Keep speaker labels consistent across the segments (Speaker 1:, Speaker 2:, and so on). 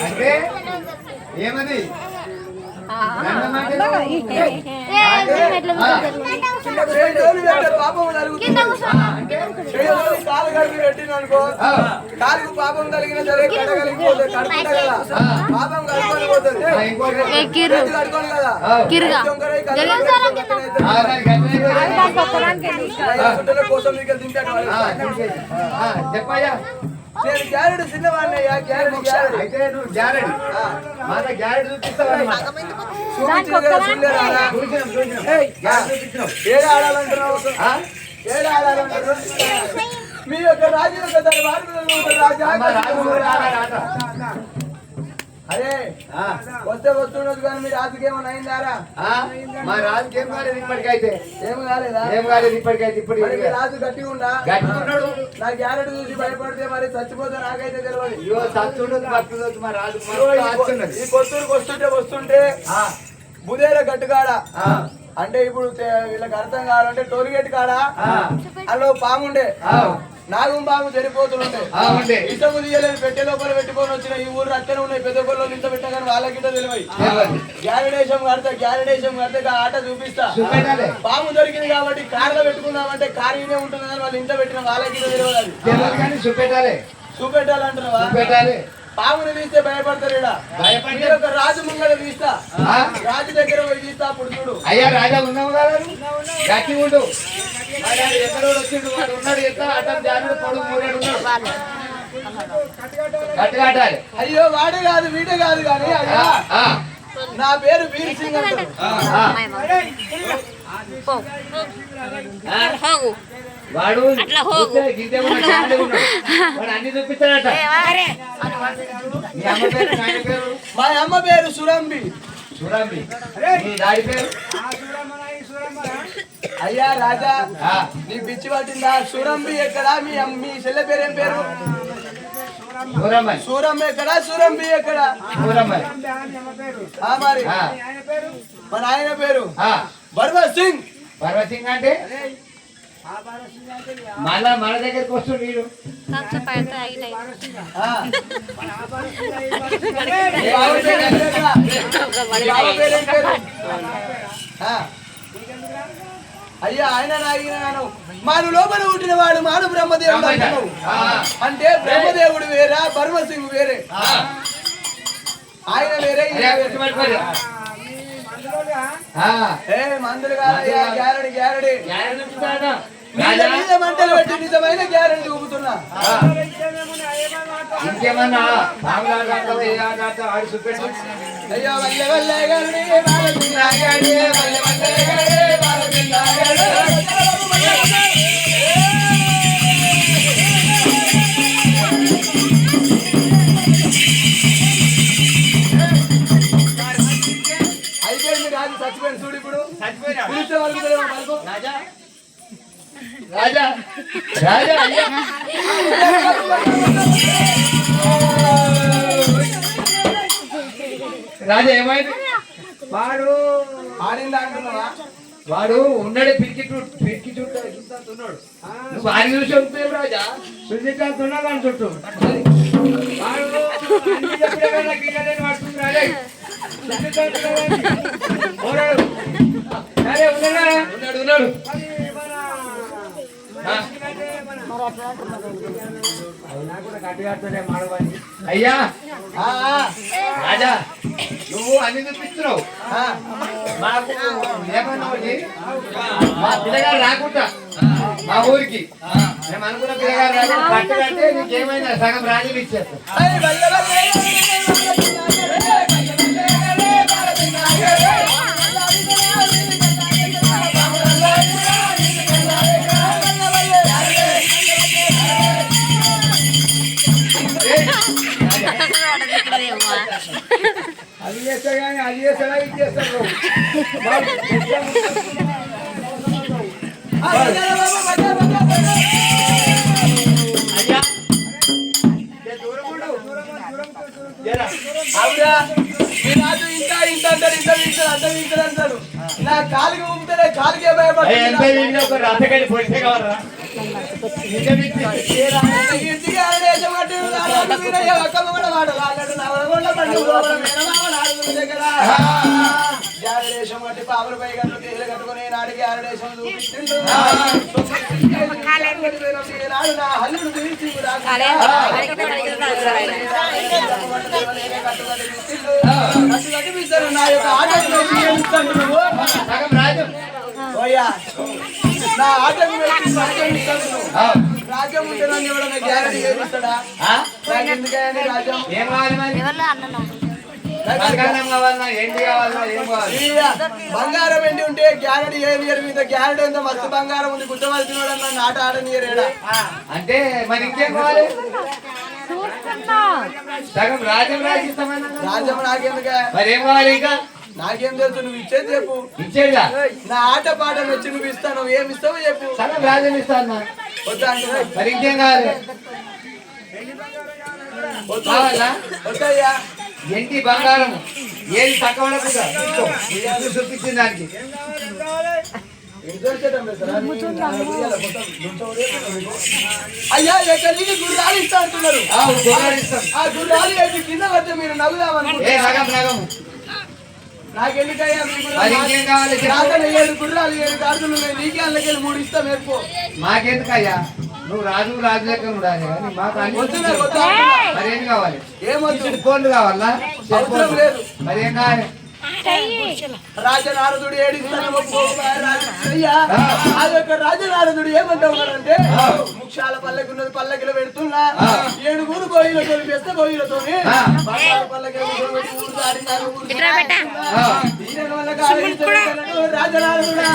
Speaker 1: అంటే ఏమది
Speaker 2: కాలు కలిపి పెట్టిననుకో కాలుకు పాపం కలిగిన సరే కడగలిగిపోతే కడుకుంటా కదా పాపం కడుకొని పోతుంది కడుకోను కదా కోసం తింటాడు
Speaker 1: చెప్పయ్యా
Speaker 2: నేను గ్యారెడ్ చిన్నవాడినయ్యా గ్యారెడ్
Speaker 1: అయితే నువ్వు గ్యారెడ్ మాట గ్యారెడ్ చూపిస్తావన్నమాట
Speaker 2: ఏడు ఆడాలంటున్నావు ఏడు ఆడాలంటున్నావు మీ యొక్క రాజు యొక్క రాజా అరే వస్తే వస్తున్నది కానీ మీ రాజుకి ఏమైనా అయిందారా
Speaker 1: మా రాజుకి ఏం కాలేదు ఇప్పటికైతే
Speaker 2: ఏం కాలేదా
Speaker 1: ఏం కాలేదు ఇప్పటికైతే ఇప్పుడు
Speaker 2: రాజు గట్టిగా ఉండా
Speaker 1: గట్టిగున్నాడు
Speaker 2: నా గ్యారెట్ చూసి భయపడితే మరి చచ్చిపోతే నాకైతే తెలియదు
Speaker 1: అయ్యో చచ్చుండదు భక్తుడు మా రాజు
Speaker 2: ఈ కొత్తూరుకు వస్తుంటే బుధేర గట్టుకాడ అంటే ఇప్పుడు వీళ్ళకి అర్థం కావాలంటే టోల్గేట్ కాడ అందులో పాముండే నాగం పాము చనిపోతుండే ఇసుకు తీయలేదు పెట్టే లోపల పెట్టుకొని వచ్చిన ఈ ఊరు అక్కనే ఉన్నాయి పెద్ద గొల్లో ఇంత పెట్టగానే వాళ్ళకిట తెలివై గ్యారెడేశం కడితే ఆట చూపిస్తా పాము దొరికింది కాబట్టి కార్లో పెట్టుకున్నామంటే కారు ఇదే ఉంటుంది కానీ వాళ్ళు ఇంత పెట్టిన వాళ్ళకిట తెలియదు చూపెట్టాలంటున్నావా పాముని తీస్తే భయపడతారు ఒక రాజు ముంగడ తీస్తా రాజు దగ్గర పోయి తీస్తా అప్పుడు చూడు
Speaker 1: అయ్యా రాజా ఉన్నావు కదా గట్టి ఉండు ఎక్కడో వచ్చిండు వాడు ఉన్నాడు ఎంత అడ్డం జానుడు పొడుగు మూరేడు ఉన్నాడు కట్టగాటాలి
Speaker 2: అయ్యో వాడే కాదు వీడే కాదు కానీ అయ్యా నా పేరు వీర్ సింగ్ అంటారు
Speaker 1: వాడు వాడు అన్ని చూపిస్తాడట
Speaker 2: మా అమ్మ పేరు సురంబి
Speaker 1: నీ డాడీ పేరు
Speaker 2: అయ్యా రాజా నీ పిచ్చి పట్టిందా సురంబి ఎక్కడా మీ చెల్లె పేరు ఏం పేరు సూరమ్మ ఎక్కడా సురంబి ఎక్కడా మరి మన ఆయన పేరు భర్వత్ సింగ్
Speaker 1: అంటే మళ్ళా మన దగ్గరికి వస్తుంది వీడు
Speaker 2: అయ్యా ఆయన నాయన మాను లోపల పుట్టిన వాడు మాను బ్రహ్మదేవుడు అంటున్నావు అంటే బ్రహ్మదేవుడు వేరా భర్వత్ సింగ్ వేరే ఆయన వేరే మందులు కాదయ్యా గ్యారెడీ మంటలు పెట్టి నిజమైన గ్యారెంటీ ఊపుతున్నా
Speaker 1: ఇంకేమన్నా
Speaker 2: అయ్యో వల్లే వల్లే గారి అయిపోయింది రాజు చచ్చిపోయింది చూడు ఇప్పుడు పిలిచే వాళ్ళు
Speaker 1: రాజా రాజా రాజా ఏమైంది
Speaker 2: వాడు ఆడిందా అంటున్నావా
Speaker 1: వాడు ఉన్నాడు పిరికి చుట్టాడు నువ్వు ఆడి చూసి వస్తావు రాజా చూసిస్తున్నాడు అని చుట్టూ వాడు ఉన్నాడు అయ్యా రాజా నువ్వు అన్ని చూపిస్తున్నావు మాకు ఏమన్నా మా పిల్లగారు రాకుండా మా ఊరికి మేము అనుకున్న పిల్లగారు రాకుండా కట్టుకంటే నీకేమైనా సగం రాజులు ఇచ్చేస్తాం చేస్తా కానీ అది చేస్తాడా ఇది చేస్తాడు
Speaker 2: అవునా మీ రాజు ఇంత ఇంత అంటాడు ఇంత వీక్తాడు అంత వీక్తాడు అంటాడు నా కాలికి ఊపితే కాలికే భయపడుతుంది
Speaker 1: ఒక రథగడి పొడితే కావాలరా
Speaker 2: పావులపై గంటలు తేలు కట్టుకుని నాడికి ఆరడేశం చూపించిండు నా హల్లుడు తీర్చి కట్టిపిస్తాను నా యొక్క ఆట నా ఆట రాజ్యం ఉంటే నన్ను ఎవడన్నా గ్యారెంటీ చేపిస్తాడా నాకు ఎందుకని రాజ్యం
Speaker 1: ఏం కావాలి ఏంటి కావాలన్నా ఏం కావాలి
Speaker 2: బంగారం ఏంటి ఉంటే గ్యారెంటీ ఏరియర్ మీద గ్యారెంటీ ఎంత మస్తు బంగారం ఉంది గుట్టవలసిన నన్ను ఆట ఆడనియరేడా
Speaker 1: అంటే మరి ఇంకేం కావాలి సగం రాజ్యం రాజిస్తామన్నా
Speaker 2: రాజ్యం నాకెందుక
Speaker 1: మరి ఏం కావాలి ఇంకా
Speaker 2: నాకేం తెలుసు నువ్వు ఇచ్చేది చెప్పు
Speaker 1: ఇచ్చేదా
Speaker 2: నా ఆట పాట వచ్చి నువ్వు ఇస్తాను ఏమి ఇస్తావు చెప్పు
Speaker 1: సగం రాజ్యం ఇస్తాను
Speaker 2: వద్దా అంటే
Speaker 1: మరి ఇంకేం కావాలి కావాలా
Speaker 2: వద్దయ్యా
Speaker 1: ఎంటి బంగారం ఏది తక్కువ చూపించిన దానికి
Speaker 2: అయ్యా ఎక్కడికి గుర్రాలు ఇస్తా అంటున్నారు ఆ గుర్రాలు అయితే కింద పడితే మీరు నవ్వుదామనుకుంటున్నారు నాకెందుకయ్యా మీకు 7 గుర్రాలు 7 గాజులు ఉన్నాయి నీకే అందుకెళ్ళి 3 ఇస్తా మేర్పో
Speaker 1: మాకెందుకయ్యా నువ్వు రాజు లెక్క ఉండాలి కానీ మాకు మరేం కావాలి
Speaker 2: ఏమొద్దు
Speaker 1: ఫోన్లు కావాలా
Speaker 2: అవసరం లేదు
Speaker 1: మరేం కావాలి
Speaker 2: రాజనారదుడు ఏడిస్తాను రాజనారదుడు ఏమంటా ఉన్నాడంటే ముక్షాల పల్లకి ఉన్నది పల్లకిలో పెడుతున్నా 7 గోయిలతో పెద్ద గోయిలతో రాజనారదుడా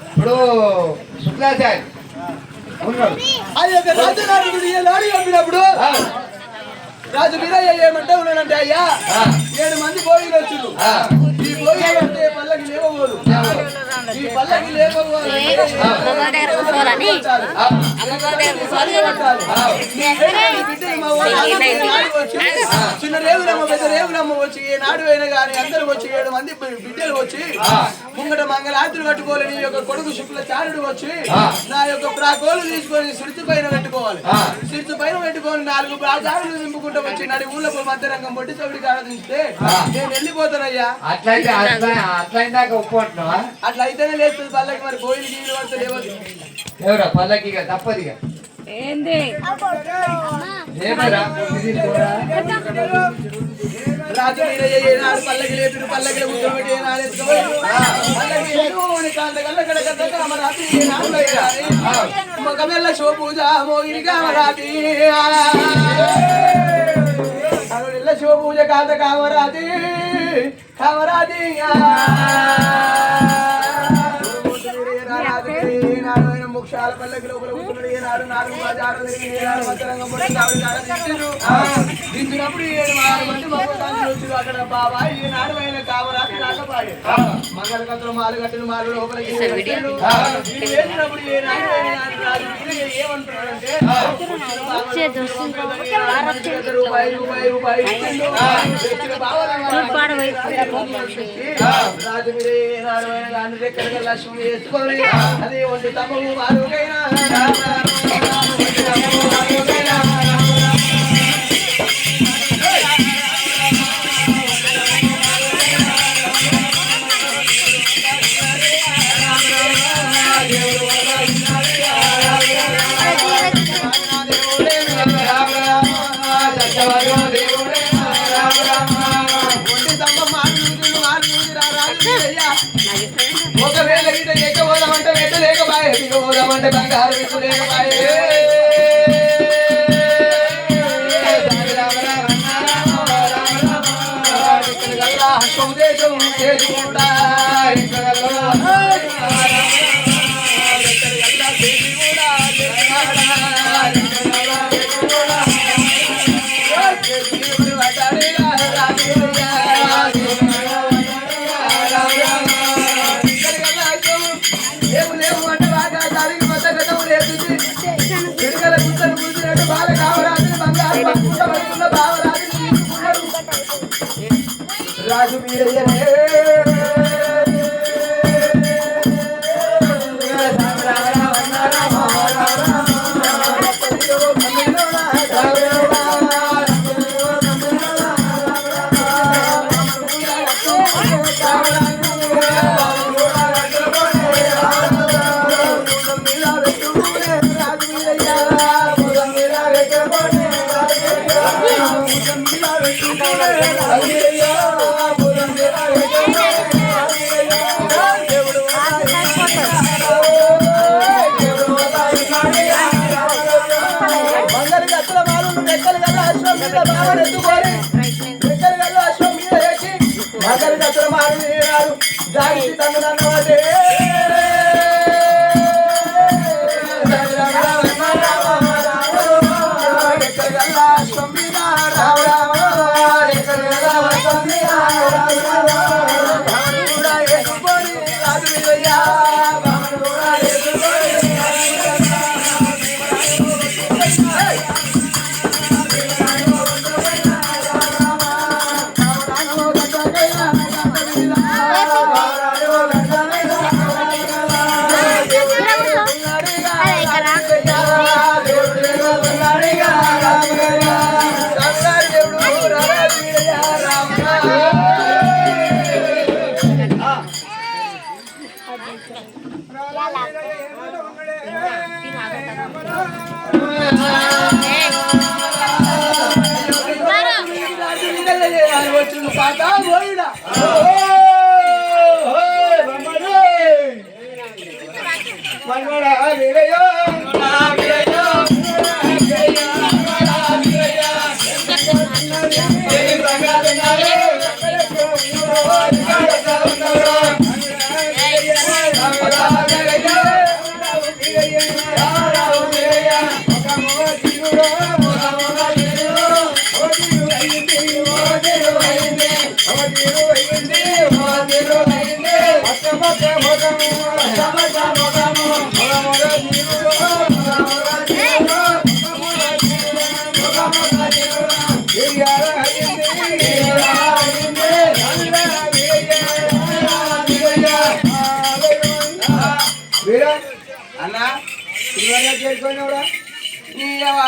Speaker 1: ఇప్పుడు శుక్లాచార్య ఉన్నాడు
Speaker 2: ఆ యొక్క రాజనారదుడు ఏ నాడు చెప్పినప్పుడు రాజు వీరయ్య ఏమంటే ఉన్నాడంటే అయ్యా 7 మంది బోయిలు వచ్చుడు ఈ బోయిలు అంటే పల్లకి లేవబోదు ఈ పల్లకి లేవబోదు చిన్న రేవులమ్మ పెద్ద రేవులమ్మ వచ్చి ఏ నాడు అయినా కానీ అందరూ వచ్చి 7 మంది బిడ్డలు వచ్చి ముంగట మంగళాతులు కట్టుకోవాలి నీ యొక్క కొడుకు శుక్లచారుడు వచ్చి నా యొక్క ప్రాకోలు తీసుకొని సిరిచి పైన పెట్టుకోవాలి సిరిచి పైన పెట్టుకొని 4 ప్రాచారులు నింపుకుంటూ వచ్చి నడి ఊళ్ళో మధ్యరంగం పొట్టి చవిడికి ఆరాధిస్తే నేను వెళ్ళిపోతానయ్యా
Speaker 1: అట్లయిందాక ఒప్పు అంటున్నావా
Speaker 2: అట్లా అయితేనే లేస్తుంది పల్లకి మరి బోయిలు గీలు పడితే లేవదు
Speaker 1: ఎవరా పల్లకి తప్పదిగా
Speaker 2: రాజు ఏనాడు పల్లకి లేపిడు పల్లకిలో కూర్చోబెట్టి ఏనాడు మొగమెల్ల శివపూజ మోగిరి కామరాతి శివపూజ కాంత కామరాతి కామరాతి ముక్షాల పల్లకి లోపల కూర్చున్నాడు ఏనాడు 4 బాజారులు దించినప్పుడు 7 మంది మగవాళ్ళు వచ్చారు అక్కడ బాబాయ్ ఈనాడు అయిన కామరాతి రాకపోయే మంగళకత్తులు మాలు కట్టిన మాలు లోపలికి వేసినప్పుడు ఏనాడు ఏమంటున్నాడంటే రూపాయి రాజు మీరే ఏనాడు అయిన కానీ రెక్కడికి లక్ష్మి వేసుకొని అది ఒంటి తమ్ము వారుకైనా ఒకవేళ గిట్ట లేకపోదామంటే వెంట లేకపోయే దిగపోదామంటే బంగారు వెంట లేకపోయే దేశం చేసుకుంటా రాజు వీరయ్యనే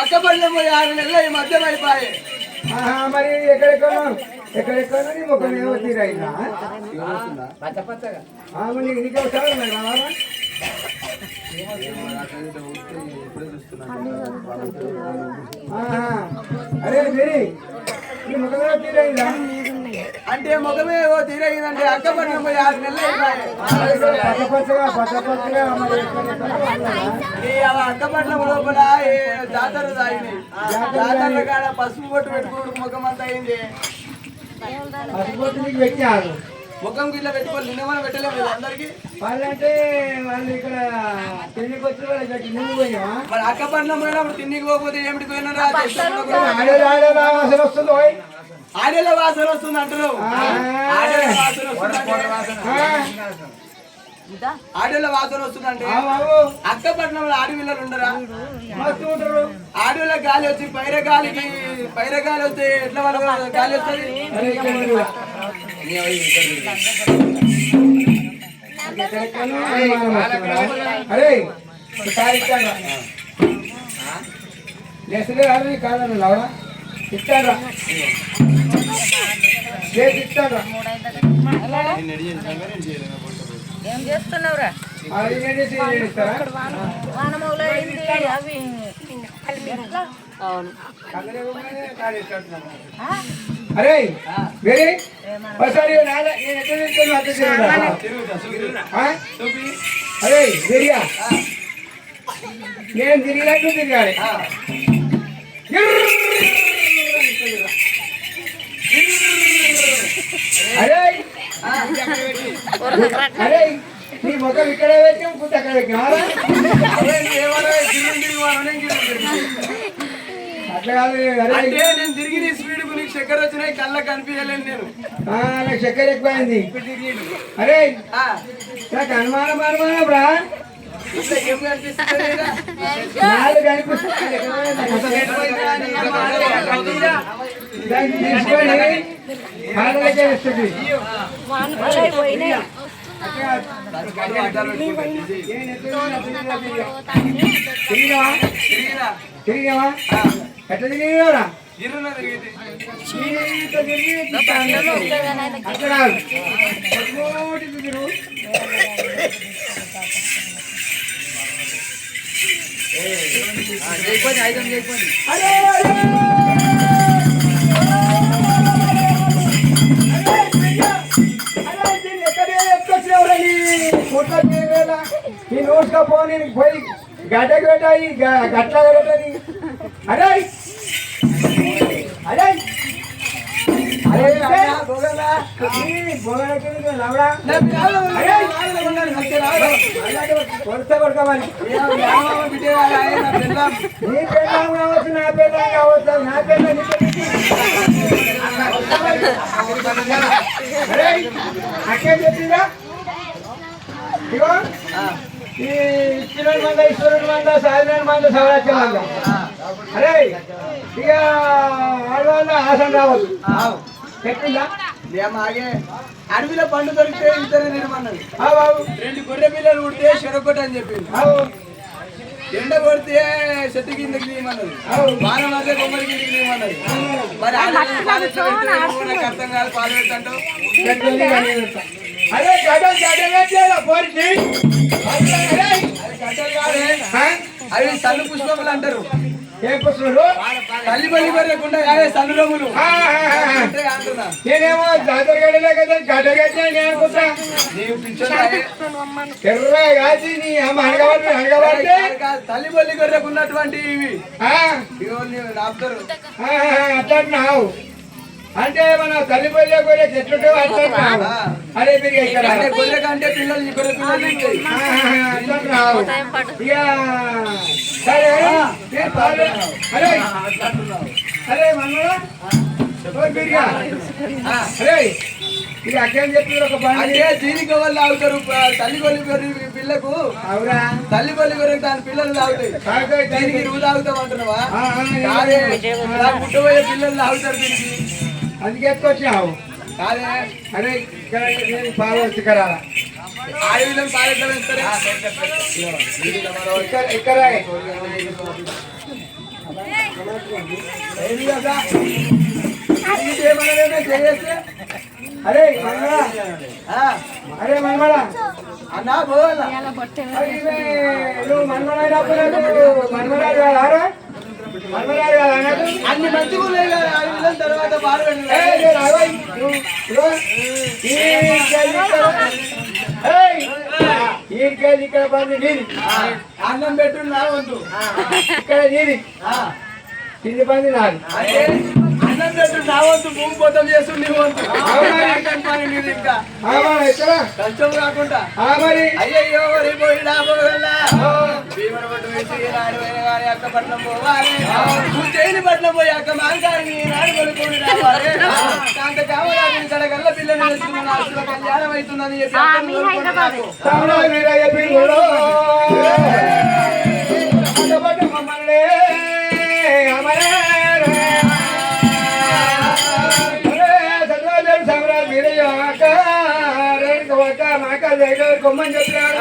Speaker 2: అక్కపడిన 6 నెలలు ఈ మధ్య పడిపోయాయి.
Speaker 1: మరి ఎక్కడెక్కడ నీ ముఖం ఏమో తీరైందా నీకే వస్తారా అరే మీరి నీ ముఖం ఏమో తీరైందా
Speaker 2: అంటే ముఖమే ఓ తీరైందంటే అక్కపడిన 6 నెలలు అక్కపట్నం లోపల జాతర తాగింది. జాతర కాడ పసుపు బొట్టు పెట్టుకోడు ముఖం అంతా అయింది.
Speaker 1: పెట్టారు
Speaker 2: ముఖం గిట్ల పెట్టుకోవాలి. నిన్న పెట్టలేము అందరికి.
Speaker 1: వాళ్ళంటే వాళ్ళు ఇక్కడ తిండికి వచ్చిన వాళ్ళు పెట్టి నువ్వు పోయినా
Speaker 2: మరి అక్కపట్నం పోయినప్పుడు తిండికి పోకపోతే ఏమిటి పోయినారా?
Speaker 1: అసలు వస్తుంది
Speaker 2: ఆడేళ్ళ వాసన వస్తుంది అంటున్నావు. ఆడేళ్ళ వాసన వస్తుందంటే అక్కపట్నంలో ఆడపిల్లలు ఉండరా? ఆడేళ్ళ గాలి వచ్చి పైర గాలి వస్తే ఎట్లా వాళ్ళ గాలి వస్తుంది?
Speaker 1: అరే లేసలే రాదు కాదన్న లవడా ఇస్తాడా ఇస్తాడా
Speaker 3: ఏం చేస్తున్నావురా?
Speaker 1: అరే వేరే అరే వేరియా నేను తిరిగినట్టు తిరగాలి. అరే అరే నీ ముఖం ఇక్కడే పెట్టాం పుట్ట అక్కడ పెట్టాం. అట్లా కాదు.
Speaker 2: అంటే నేను తిరిగి నీ స్పీడ్ నీకు చక్కెర వచ్చినాయి కళ్ళ కనిపించలేను నేను.
Speaker 1: నాకు చక్కెర ఎక్కువైంది. అరే నాకు అనుమానం రా
Speaker 2: ఏం కనిపిస్తుంది?
Speaker 1: దాన్ని తీసుకొని కాళ్ళకే ఇస్తుంది. తిరిగావా ఎట్లా తిరిగినవరా అక్కడ
Speaker 2: చేయకపోతే ఐదం చేయకపోతే
Speaker 1: ఈ నోట్గా పోనీ పోయి గడ్డకి పెట్టాయి గట్ల పెట్టని అరే అరే కొడతామని నీ పెళ్ళం కావచ్చు నా పెళ్ళం కావచ్చు నా పెళ్ళం అక్కేం చెప్పిందా ఇగో ఈ ఇచ్చిన మంద ఈశ్వరుడు మంద సాయినారాయణ మంద సవరాజ్య మంద అరే ఇక ఆడవాళ్ళ ఆసన రావద్దు చెప్పిందా
Speaker 2: ఆగే అడవిలో పండు దొరికితే ఇద్దరు నిర్మన్నది
Speaker 1: బాబు
Speaker 2: 2 గొర్రె పిల్లలు ఉడితే చెరగొట్ట అని చెప్పింది ఎండ కొడితే చెట్టు కిందకి తీయమన్నది వాన పడితే కొమ్మడి కిందకి తీయమన్నది మరి నాకు అర్థం కాదు పాలు పెట్టంటావు
Speaker 1: అరే గడ్డలు పోరికి
Speaker 2: అవి సన్ను పుష్పములు అంటారు
Speaker 1: ఏం పుష్పములు
Speaker 2: తల్లి బలి పడకుండా సన్ను రొమ్ములు
Speaker 1: నేనేమో జాతర గడ్డలే కదా గడ్డగడ్డ నేను అనుకుంటా
Speaker 2: నీవు పిచ్చోడు
Speaker 1: ఎర్ర కాదు నీ అమ్మ అడగబడితే
Speaker 2: తల్లి బలి గొర్రెకు ఉన్నటువంటి ఇవి నాపుతారు
Speaker 1: అట్లన్నావు అంటే మన తల్లిపల్లి గొర్రె చెట్లుంటే అట్లా అరే మీరు ఇక్కడ
Speaker 2: గొర్రె కంటే పిల్లలు గొర్రె పిల్లలు
Speaker 1: అట్లన్నావు ఇక సరే అరే అరే మనరా అరే ఇక అక్కేం చెప్తున్నారు ఒక పని
Speaker 2: అంటే దీనికి వాళ్ళు తాగుతారు తల్లి కొల్లి గొర్రె పిల్లకు
Speaker 1: అవురా
Speaker 2: తల్లి కొల్లి గొర్రె దాని పిల్లలు తాగుతాయి దీనికి నువ్వు తాగుతావు అంటున్నావా కాదే పుట్టబోయే పిల్లలు తాగుతారు దీనికి
Speaker 1: అందుకే ఎత్తుకొచ్చినావు
Speaker 2: కాదే
Speaker 1: అరే ఇక్కడ పాలరాలా
Speaker 2: ఆడవిలను పాలెట్లా వేస్తారా
Speaker 1: ఇక్కడ అరే మనమడా అరే మనమడా
Speaker 2: అన్నా పోవాలా
Speaker 1: నువ్వు మనమడా మనమడా
Speaker 2: అన్ని మంచిగా తర్వాత బాగా
Speaker 1: ఇక్కడ పని నీది
Speaker 2: అన్నం పెట్టు నా వంతు
Speaker 1: ఇక్కడ నీది కింది పని నాది
Speaker 2: అంటే అన్నం పెట్టు నా వంతు భూమి పొతం చేస్తు నీ వంతు పని నీది ఇంకా కష్టం కాకుండా అయ్యయ్యో వరి పోయినా పోగల్లా భీమన పట్టు వేసి నాడు కానీ అక్క పట్నం పోవాలి నువ్వు చేయని పట్నం పోయి అక్క మాంకారిని నాడు కొనుక్కొని రావాలి కాంత కావాలి ఇక్కడ గల్ల పిల్లలు వేసుకున్న కళ్యాణం అవుతుందని
Speaker 1: చెప్పి కొమ్మని చెప్పారు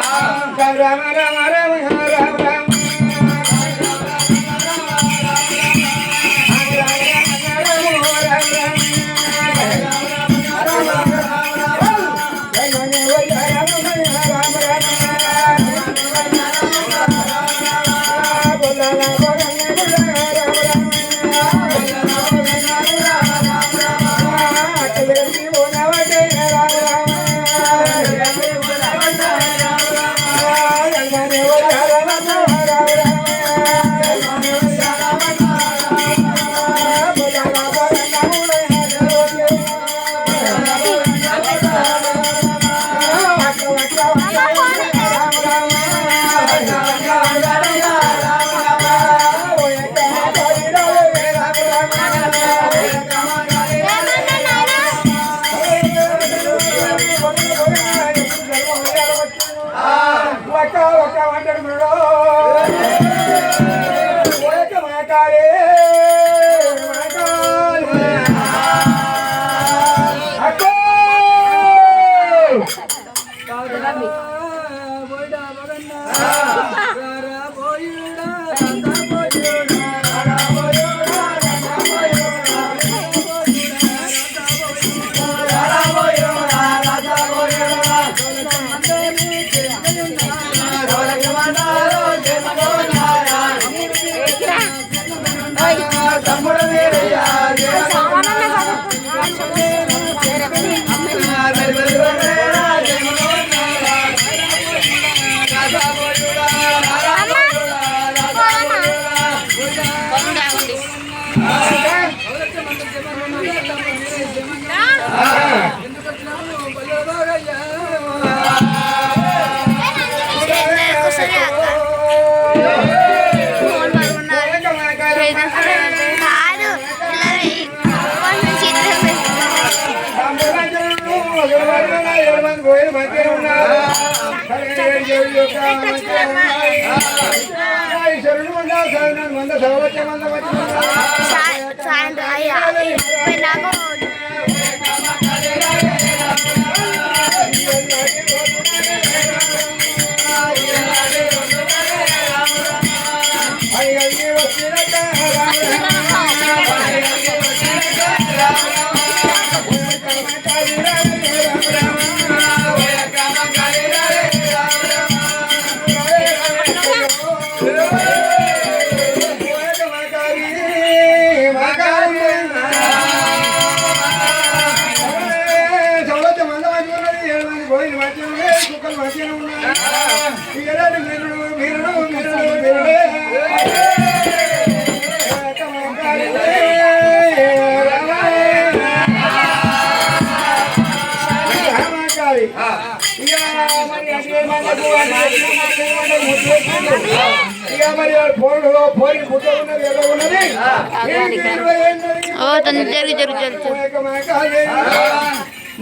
Speaker 1: రామ రామ రామ రామ రామ
Speaker 2: తమ్ముడు మీరయ్యా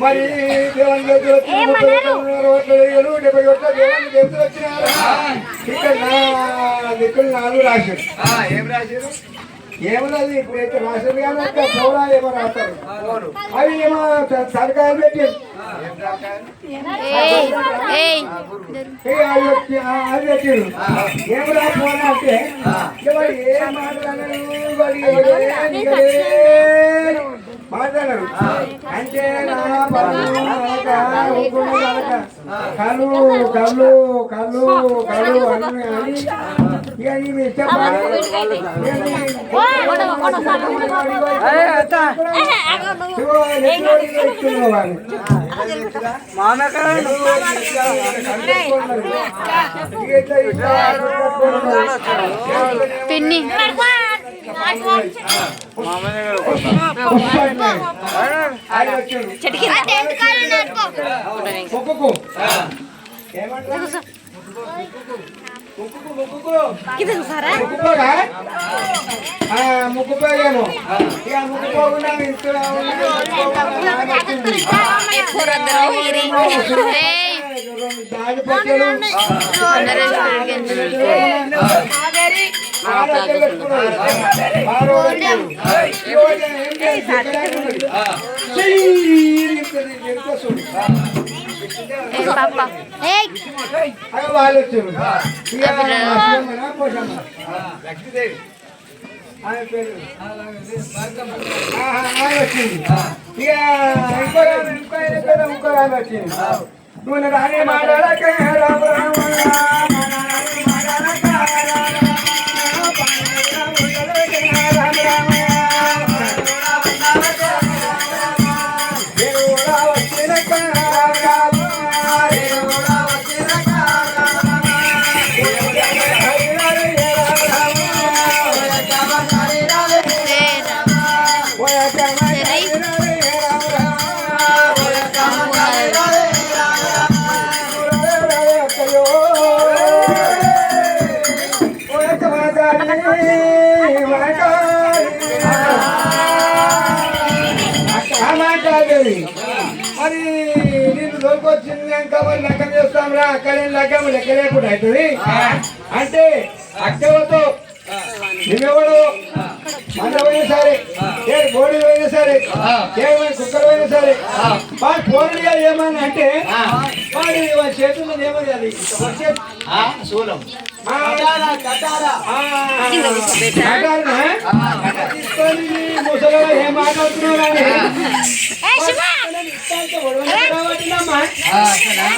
Speaker 2: మరి దేవాన్ని 70 వచ్చినారు. ఇక్కడ దిక్కులు 4 రాశారు. ఏం రాశారు? ఏమన్నది ఇప్పుడైతే రాశారు కానీ పోరా ఏమో రాస్తారు. అవి ఏమో సర్కారు పెట్టారు. అది పెట్టారు. ఏం రాపోనా అంటే ఏం మాట్లాడరు అంటే కళ్ళు కళ్ళు కళ్ళు కళ్ళు అని ఇక నీ ఇష్టం
Speaker 4: పిన్ని
Speaker 2: ముక్కుపోయాము ఇక ముక్కుపోకుండా వాళ్ళు వచ్చారు లక్ష్మీదేవి ఆమె పేరు వచ్చింది ఇక ఇంకో ఆమె వచ్చింది నువ్వు రాని మాట్లాడక రామ రామ మరి నేను లోకొచ్చిందాక మరి లెక్క చేస్తాం రా అక్కడ లెక్క లెక్కలేకుండా అవుతుంది అంటే అక్కవతో నువ్వెవడు మందమైనా సరే బోడి అయినా సరే ఏమైనా కుక్కలు అయినా సరే వాడు ఫోన్ ఏమని అంటే వాడి చేతుల్లో ఏమని అది తీసుకొని ముసలి ఏం మాట్లాడుతున్నావు కానీ
Speaker 1: అసలా